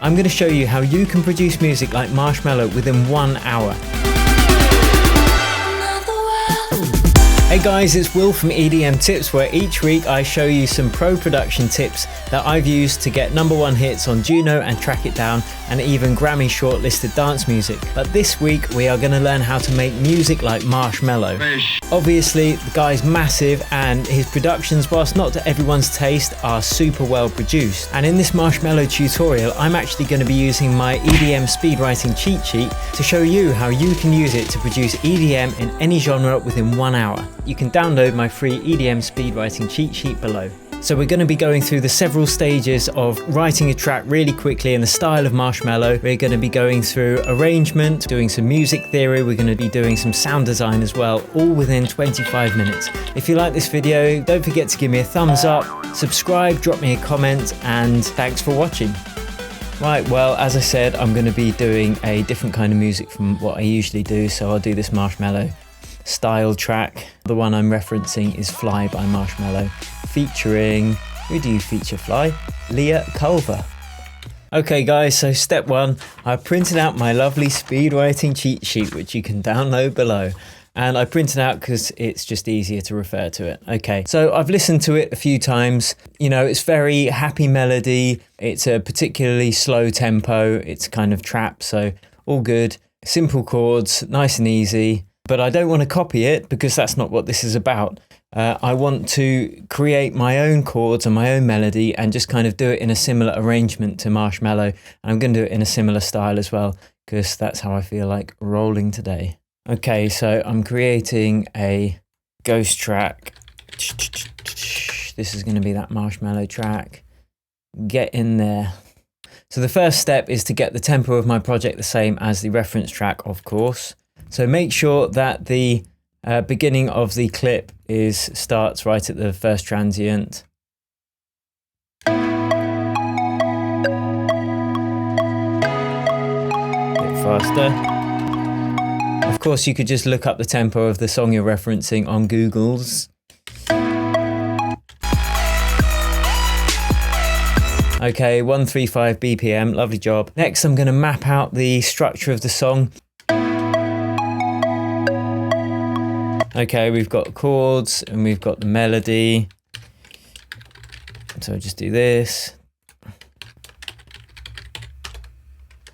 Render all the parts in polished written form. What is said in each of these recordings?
I'm going to show you how you can produce music like Marshmello within 1 hour. Hey guys, it's Will from EDM Tips, where each week I show you some pro production tips that I've used to get #1 hits on Juno and Track It Down, and even Grammy shortlisted dance music. But this week we are going to learn how to make music like Marshmello. Obviously the guy's massive and his productions, whilst not to everyone's taste, are super well produced. And in this Marshmello tutorial I'm actually going to be using my EDM speed writing cheat sheet to show you how you can use it to produce EDM in any genre within 1 hour. You can download my free EDM speed writing cheat sheet below. So we're going to be going through the several stages of writing a track really quickly in the style of Marshmello. We're going to be going through arrangement, doing some music theory, we're going to be doing some sound design as well, all within 25 minutes. If you like this video, don't forget to give me a thumbs up, subscribe, drop me a comment, and thanks for watching. Right, well, as I said, I'm going to be doing a different kind of music from what I usually do, so I'll do this Marshmello style track. The one I'm referencing is Fly by Marshmello, featuring, who do you feature Fly? Leah Culver. Okay guys, so step 1, I printed out my lovely speed writing cheat sheet, which you can download below. And I printed out because it's just easier to refer to it. Okay, so I've listened to it a few times. You know, it's very happy melody. It's a particularly slow tempo. It's kind of trap, so all good. Simple chords, nice and easy. But I don't want to copy it because that's not what this is about. I want to create my own chords and my own melody and just kind of do it in a similar arrangement to Marshmello. And I'm going to do it in a similar style as well because that's how I feel like rolling today. Okay, so I'm creating a ghost track. This is going to be that Marshmello track. Get in there. So the first step is to get the tempo of my project the same as the reference track, of course. So make sure that the beginning of the clip starts right at the first transient. A bit faster. Of course, you could just look up the tempo of the song you're referencing on Google's. Okay, 135 BPM, lovely job. Next, I'm going to map out the structure of the song. Okay, we've got chords and we've got the melody. So just do this.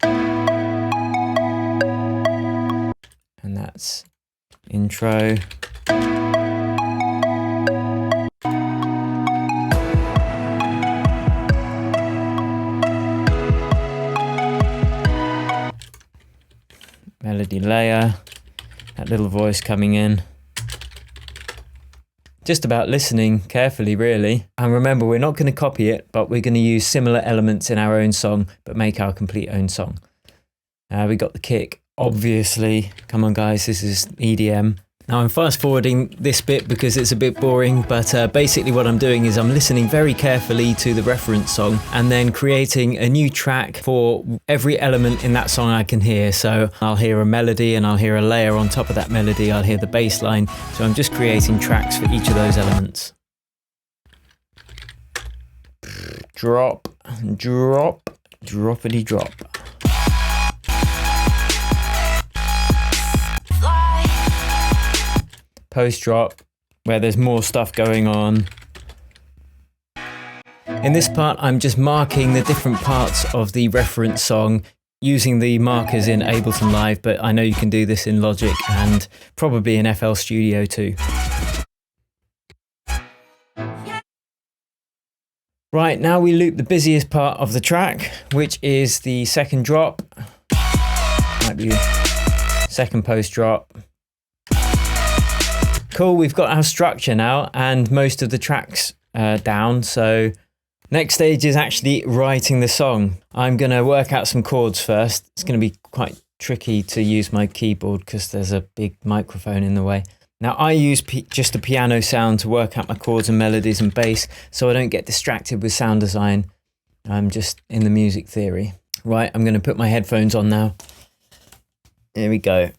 And that's intro. Melody layer. That little voice coming in. Just about listening carefully, really. And remember, we're not going to copy it, but we're going to use similar elements in our own song, but make our complete own song. We got the kick, obviously. Come on, guys, this is EDM. Now I'm fast forwarding this bit because it's a bit boring, but basically what I'm doing is I'm listening very carefully to the reference song and then creating a new track for every element in that song I can hear. So I'll hear a melody and I'll hear a layer on top of that melody. I'll hear the bass line. So I'm just creating tracks for each of those elements. Drop, drop, droppity drop. Post drop, where there's more stuff going on. In this part, I'm just marking the different parts of the reference song using the markers in Ableton Live, but I know you can do this in Logic and probably in FL Studio too. Right, now we loop the busiest part of the track, which is the second drop. Might be second post drop. Cool, we've got our structure now and most of the tracks down. So next stage is actually writing the song. I'm going to work out some chords first. It's going to be quite tricky to use my keyboard because there's a big microphone in the way. Now I use just a piano sound to work out my chords and melodies and bass, so I don't get distracted with sound design. I'm just in the music theory. Right, I'm going to put my headphones on now. Here we go.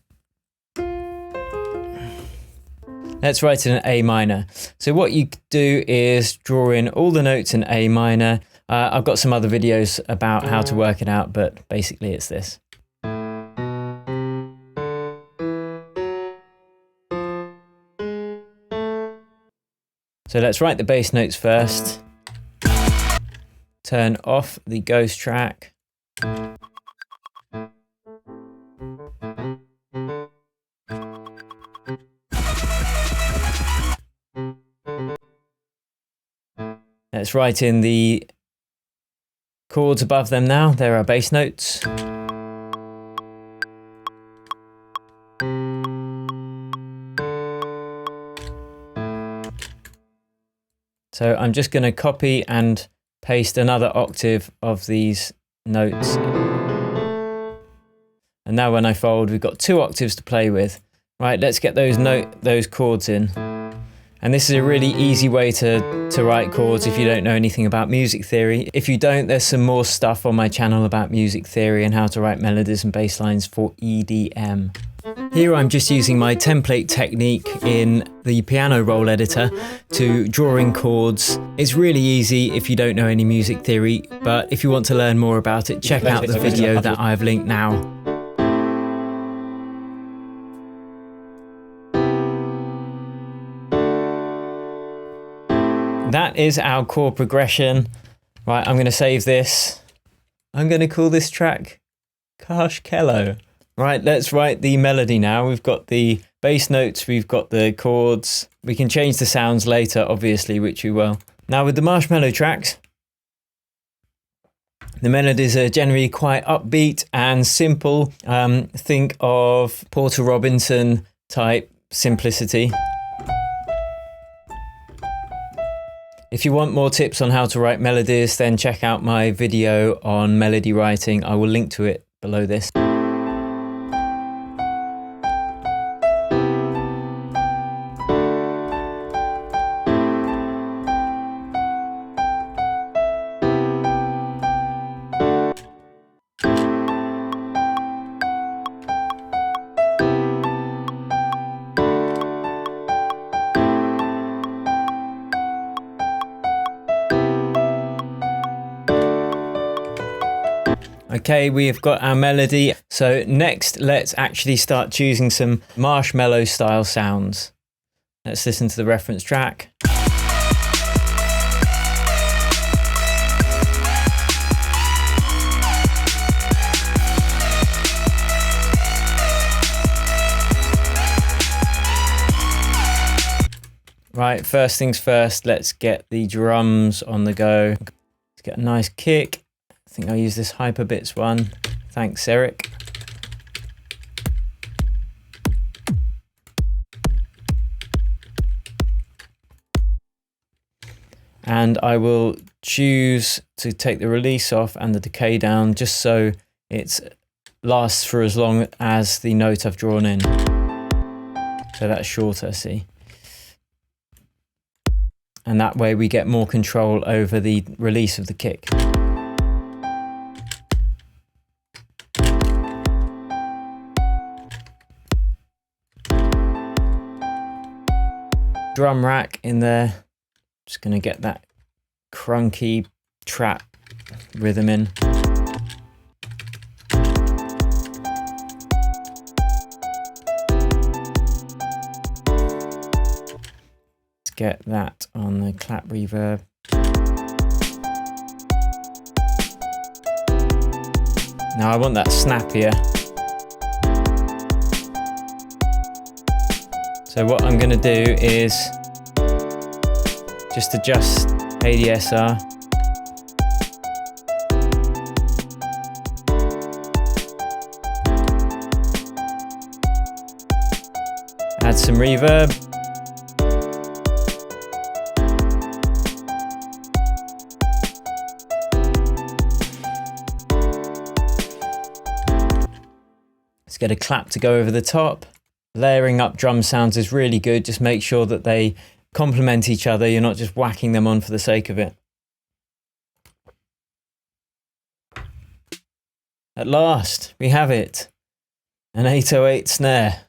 Let's write in an A minor. So what you do is draw in all the notes in A minor. I've got some other videos about how to work it out, but basically it's this. So let's write the bass notes first. Turn off the ghost track. Let's write in the chords above them now. There are bass notes. So I'm just going to copy and paste another octave of these notes. And now when I fold, we've got 2 octaves to play with. Right, let's get those chords in. And this is a really easy way to write chords if you don't know anything about music theory. If you don't, there's some more stuff on my channel about music theory and how to write melodies and bass lines for EDM. Here I'm just using my template technique in the piano roll editor to draw in chords. It's really easy if you don't know any music theory, but if you want to learn more about it, check out the video that I've linked now. That is our chord progression. Right, I'm going to save this. I'm going to call this track Marshmello. Right, let's write the melody now. We've got the bass notes, we've got the chords. We can change the sounds later, obviously, which we will. Now with the Marshmello tracks, the melodies are generally quite upbeat and simple. Think of Porter Robinson type simplicity. If you want more tips on how to write melodies, then check out my video on melody writing. I will link to it below this. Okay, we've got our melody. So next, let's actually start choosing some Marshmello style sounds. Let's listen to the reference track. Right, first things first, let's get the drums on the go. Let's get a nice kick. I think I'll use this Hyperbits one. Thanks, Eric. And I will choose to take the release off and the decay down just so it lasts for as long as the note I've drawn in. So that's shorter, see? And that way we get more control over the release of the kick. Drum rack in there. Just gonna get that crunky trap rhythm in. Let's get that on the clap reverb. Now I want that snappier. So what I'm going to do is just adjust ADSR. Add some reverb. Let's get a clap to go over the top. Layering up drum sounds is really good. Just make sure that they complement each other. You're not just whacking them on for the sake of it. At last, we have it. An 808 snare.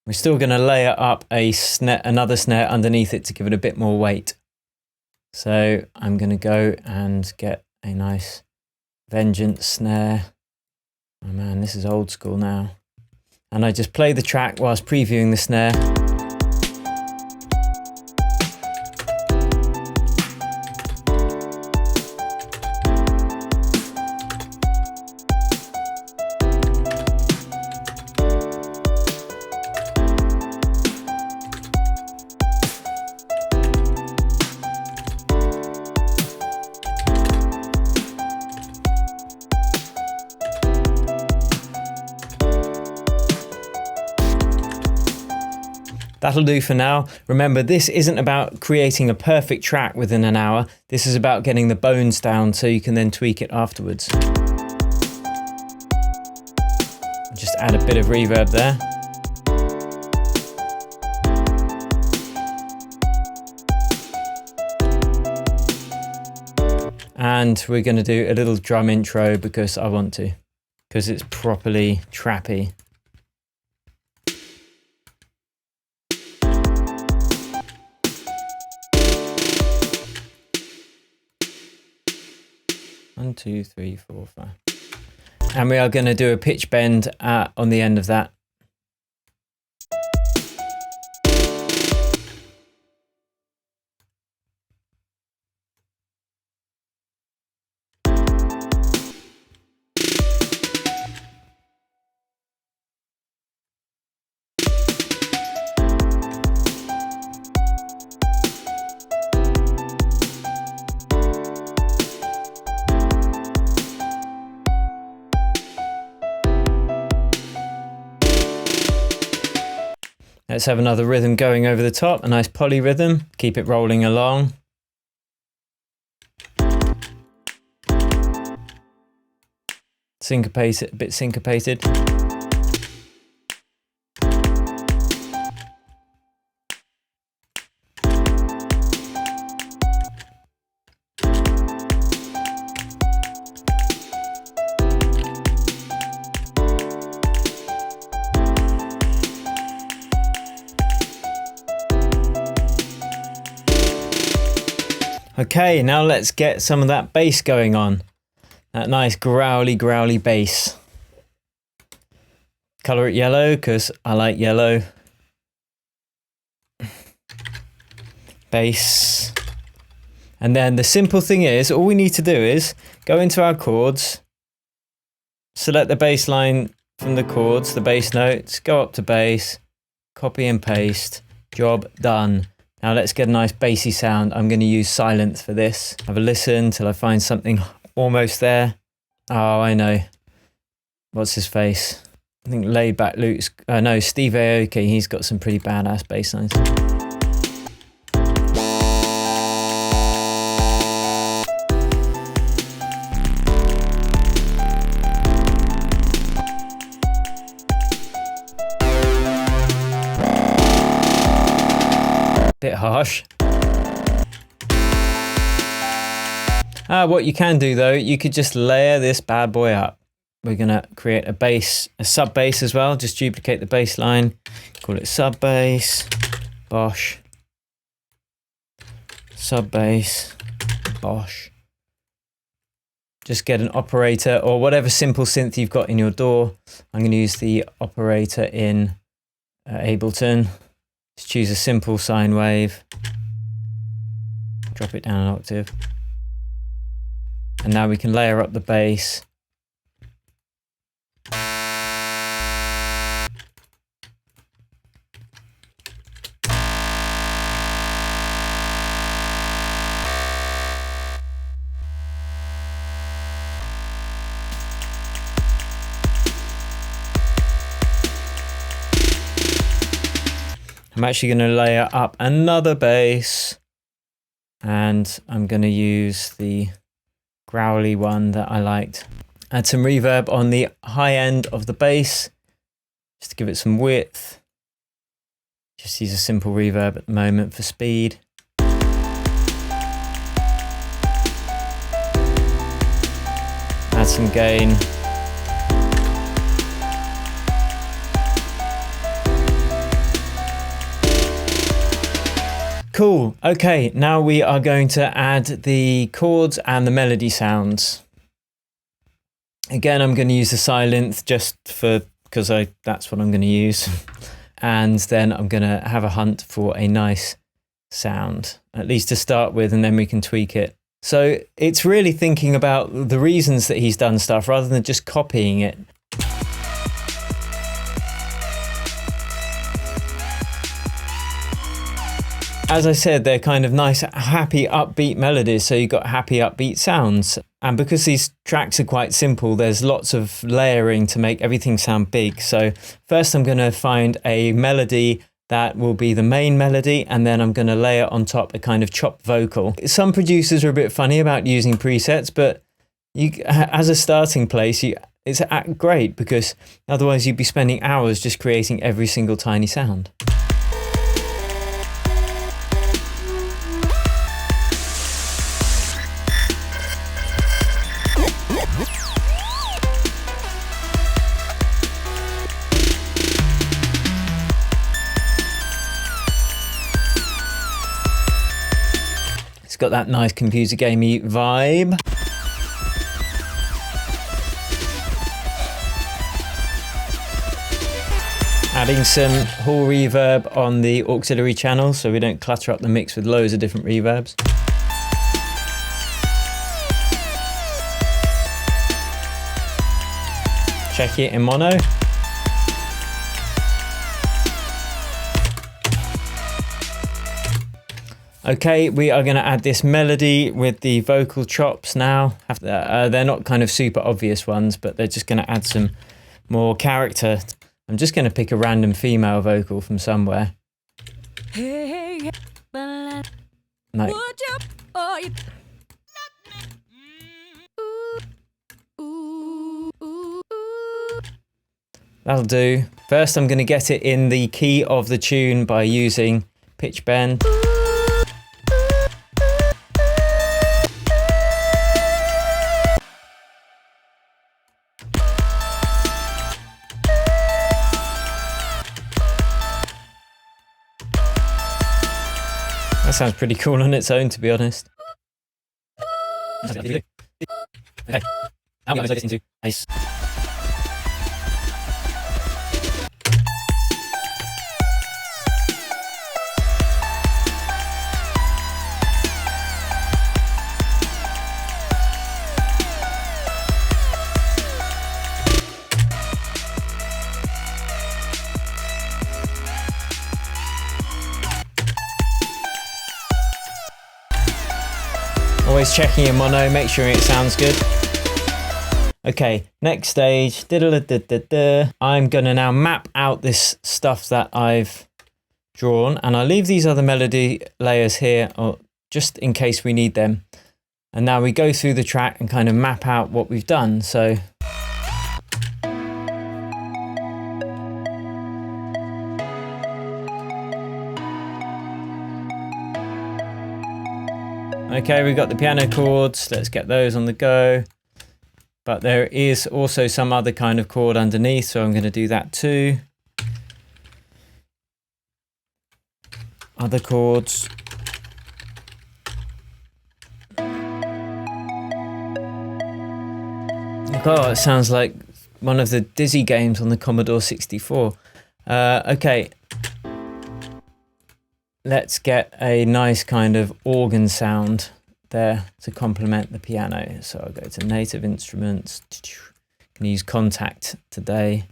We're still going to layer up another snare underneath it to give it a bit more weight. So I'm going to go and get a nice Vengeance snare. Oh man, this is old school now. And I just play the track whilst previewing the snare. That'll do for now. Remember, this isn't about creating a perfect track within an hour. This is about getting the bones down so you can then tweak it afterwards. Just add a bit of reverb there. And we're going to do a little drum intro because I want to, because it's properly trappy. One, two, three, four, five. And we are going to do a pitch bend on the end of that. Let's have another rhythm going over the top, a nice poly rhythm. Keep it rolling along. Syncopate it, a bit syncopated. Okay, now let's get some of that bass going on. That nice growly bass. Color it yellow because I like yellow. Bass. And then the simple thing is, all we need to do is go into our chords, select the bass line from the chords, the bass notes, go up to bass, copy and paste, job done. Now let's get a nice bassy sound. I'm going to use silence for this. Have a listen till I find something almost there. Oh, I know. What's his face? I think Laid Back Luke's... no, Steve Aoki. He's got some pretty badass bass lines. Bit harsh. What you can do though, you could just layer this bad boy up. We're gonna create a bass, a sub bass as well. Just duplicate the bass line, call it sub bass, bosh, sub bass, bosh. Just get an operator or whatever simple synth you've got in your DAW. I'm going to use the operator in Ableton. Just choose a simple sine wave, drop it down an octave, and now we can layer up the bass. I'm actually going to layer up another bass, and I'm going to use the growly one that I liked. Add some reverb on the high end of the bass, just to give it some width. Just use a simple reverb at the moment for speed. Add some gain. Cool. Okay, now we are going to add the chords and the melody sounds. Again, I'm going to use the silent just because that's what I'm going to use. And then I'm going to have a hunt for a nice sound, at least to start with, and then we can tweak it. So it's really thinking about the reasons that he's done stuff rather than just copying it. As I said, they're kind of nice, happy, upbeat melodies, so you've got happy, upbeat sounds. And because these tracks are quite simple, there's lots of layering to make everything sound big. So first I'm going to find a melody that will be the main melody, and then I'm going to layer on top a kind of chopped vocal. Some producers are a bit funny about using presets, but as a starting place, it's great, because otherwise you'd be spending hours just creating every single tiny sound. Got that nice computer gamey vibe. Adding some hall reverb on the auxiliary channel so we don't clutter up the mix with loads of different reverbs. Check it in mono. Okay, we are going to add this melody with the vocal chops now. They're not kind of super obvious ones, but they're just going to add some more character. I'm just going to pick a random female vocal from somewhere. No. That'll do. First, I'm going to get it in the key of the tune by using pitch bend. That sounds pretty cool on its own, to be honest. Okay. I'm going to listen to Ice. Always checking in mono, make sure it sounds good. Okay, next stage. I'm gonna now map out this stuff that I've drawn, and I'll leave these other melody layers here just in case we need them. And now we go through the track and kind of map out what we've done. So okay, we've got the piano chords. Let's get those on the go. But there is also some other kind of chord underneath, so I'm going to do that too. Other chords. Oh, it sounds like one of the Dizzy games on the Commodore 64. Okay. Let's get a nice kind of organ sound there to complement the piano. So I'll go to native instruments. Can use Contact today.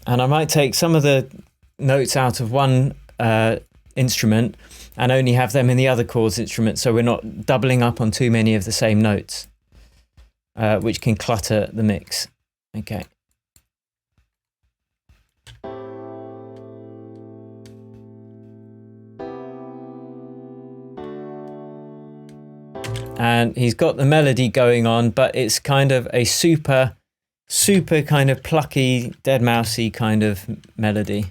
And I might take some of the notes out of one instrument and only have them in the other chords instrument, so we're not doubling up on too many of the same notes, which can clutter the mix. Okay. And he's got the melody going on, but it's kind of a super kind of plucky, dead-mousey kind of melody.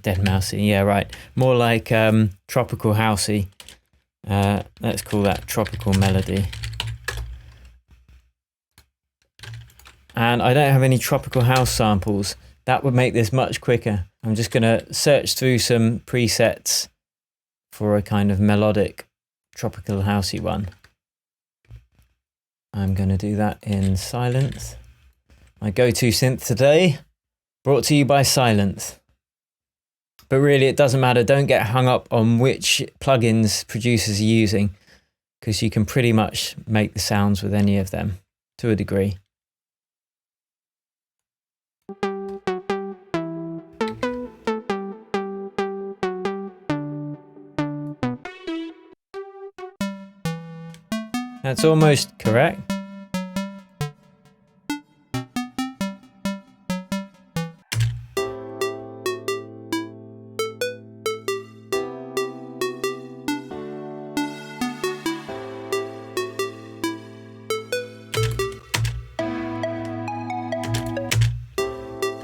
Dead-mousey, yeah, right. More like tropical housey. Let's call that tropical melody. and I don't have any tropical house samples. That would make this much quicker. I'm just going to search through some presets for a kind of melodic tropical housey one. I'm going to do that in Silence. My go-to synth today, brought to you by Silence. But really, it doesn't matter. Don't get hung up on which plugins producers are using, because you can pretty much make the sounds with any of them to a degree. That's almost correct.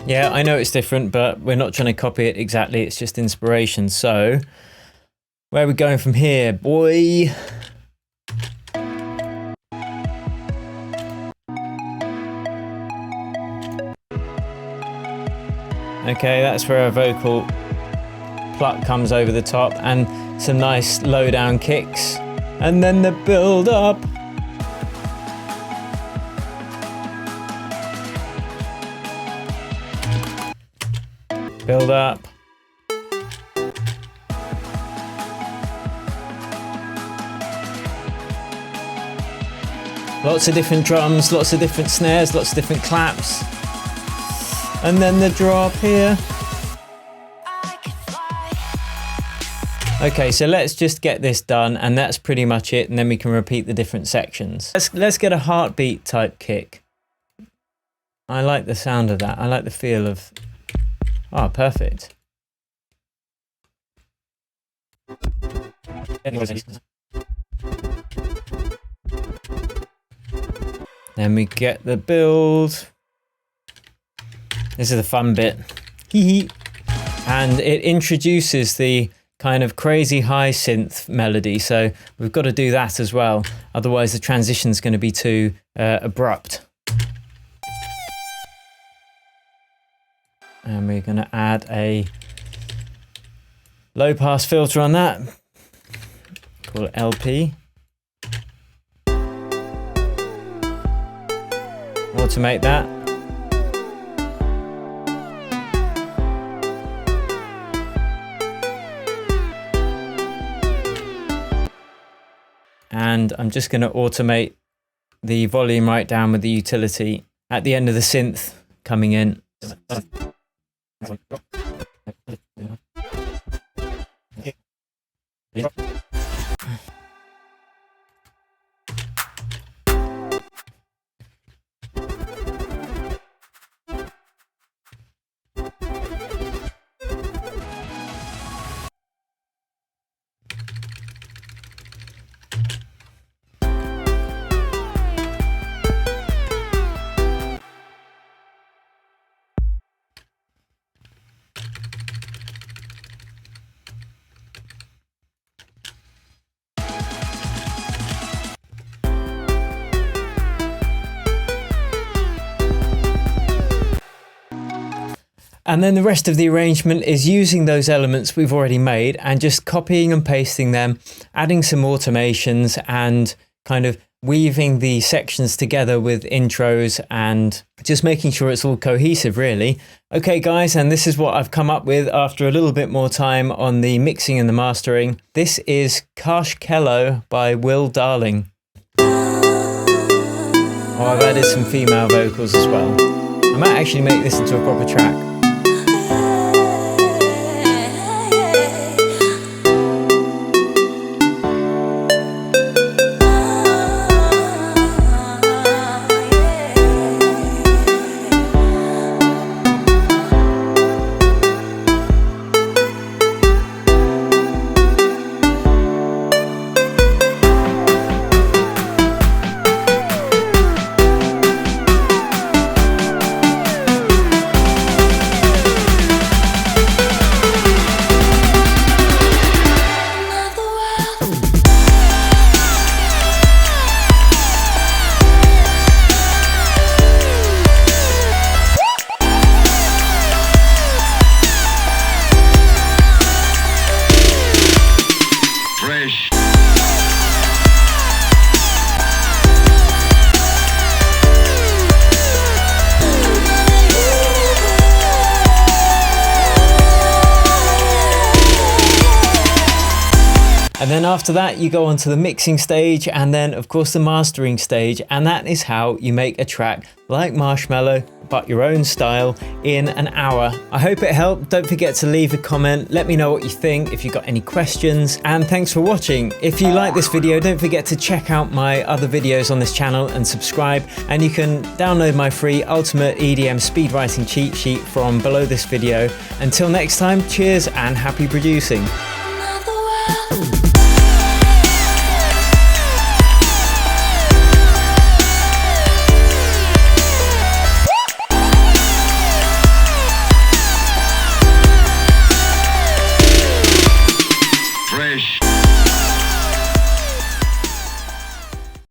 Yeah, I know it's different, but we're not trying to copy it exactly. It's just inspiration. So, where are we going from here, boy? Okay, that's where a vocal pluck comes over the top and some nice low down kicks. And then the build up. Build up. Lots of different drums, lots of different snares, lots of different claps. And then the drop here. Okay, so let's just get this done, and that's pretty much it, and then we can repeat the different sections. Let's get a heartbeat type kick. I like the sound of that. I like the feel of... Oh, perfect. Then we get the build. This is the fun bit. And it introduces the kind of crazy high synth melody, so we've got to do that as well. Otherwise the transition's going to be too abrupt. And we're going to add a low pass filter on that. Call it LP. Automate that. And I'm just going to automate the volume right down with the utility at the end of the synth coming in. And then the rest of the arrangement is using those elements we've already made and just copying and pasting them, adding some automations and kind of weaving the sections together with intros and just making sure it's all cohesive, really. Okay guys, and this is what I've come up with after a little bit more time on the mixing and the mastering. This is Marshmello by Will Darling. Oh, I've added some female vocals as well. I might actually make this into a proper track. And then after that, you go on to the mixing stage and then of course the mastering stage. And that is how you make a track like Marshmello, but your own style in an hour. I hope it helped. Don't forget to leave a comment. Let me know what you think, if you've got any questions, and thanks for watching. If you like this video, don't forget to check out my other videos on this channel and subscribe. And you can download my free Ultimate EDM Speed Writing cheat sheet from below this video. Until next time, cheers and happy producing. Another world.